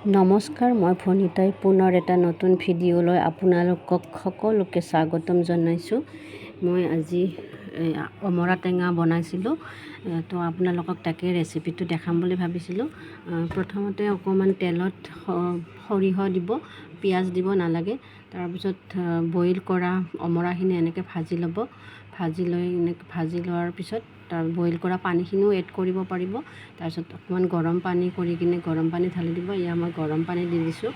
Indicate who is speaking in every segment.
Speaker 1: নমস্কাৰ, মই ভনিতাই পুনৰ এটা নতুন ভিডিঅ'লৈ আপোনালোকক সকলোকে স্বাগতম জনাইছোঁ। মই আজি অমৰা টেঙা বনাইছিলোঁ, তো আপোনালোকক তাকে ৰেচিপিটো দেখাম বুলি ভাবিছিলোঁ। প্ৰথমতে অকণমান তেলত সৰিয়হ দিব, পিঁয়াজ দিব নালাগে। তাৰপিছত বইল কৰা অমৰাখিনি এনেকৈ ভাজি ল'ব। ভাজি লোৱাৰ পিছত বইল কৰা পানীখিনিও এড কৰিব পাৰিব। তাৰপিছত অকণমান গৰম পানী কৰি কিনে গৰম পানী ঢালি দিব। এয়া মই গৰম পানী দি দিছোঁ।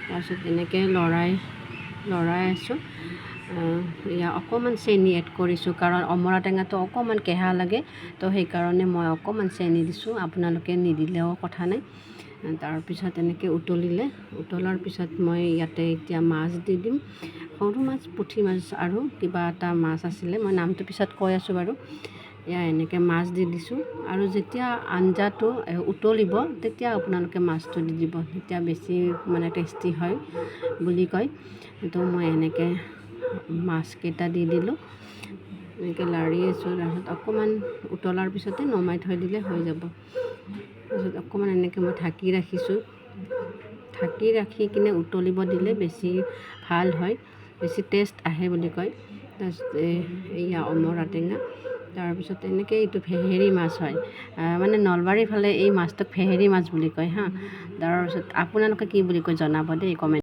Speaker 1: তাৰপিছত এনেকৈ লৰাই আছোঁ। এয়া অকণমান চেনি এড কৰিছোঁ, কাৰণ অমৰা টেঙাটো অকণমান কেঁহা লাগে, তো সেইকাৰণে মই অকণমান চেনি দিছোঁ। আপোনালোকে নিদিলেও কথা নাই। তাৰপিছত এনেকৈ উতলাৰ পিছত মই ইয়াতে এতিয়া মাছ দি দিম। সৰু মাছ, পুঠি মাছ আৰু কিবা এটা মাছ আছিলে, মই নামটো পিছত কৈ আছোঁ বাৰু। এয়া এনেকৈ মাছ দি দিছোঁ, আৰু যেতিয়া আঞ্জাটো উতলিব তেতিয়া আপোনালোকে মাছটো দি দিব, তেতিয়া বেছি টেষ্টি হয় বুলি কয়। তো মই এনেকৈ মাছকেইটা দি দিলোঁ, এনেকৈ লাৰি আছোঁ। তাৰপিছত অকণমান উতলাৰ পিছতে নমাই থৈ দিলে হৈ যাব। তাৰপিছত অকণমান এনেকৈ মই ঢাকি ৰাখিছোঁ। ঢাকি ৰাখি কিনে উতলিব দিলে বেছি ভাল হয়, বেছি টেষ্ট আহে বুলি কয়। তাৰপিছত এয়া অমৰা টেঙা। তাৰপিছত এনেকৈ এইটো ভেহেৰী মাছ হয়, নলবাৰীৰ ফালে এই মাছটোক ভেহেৰী মাছ বুলি কয় তাৰপিছত আপোনালোকে কি বুলি কয় জনাব দেই, কমেণ্ট।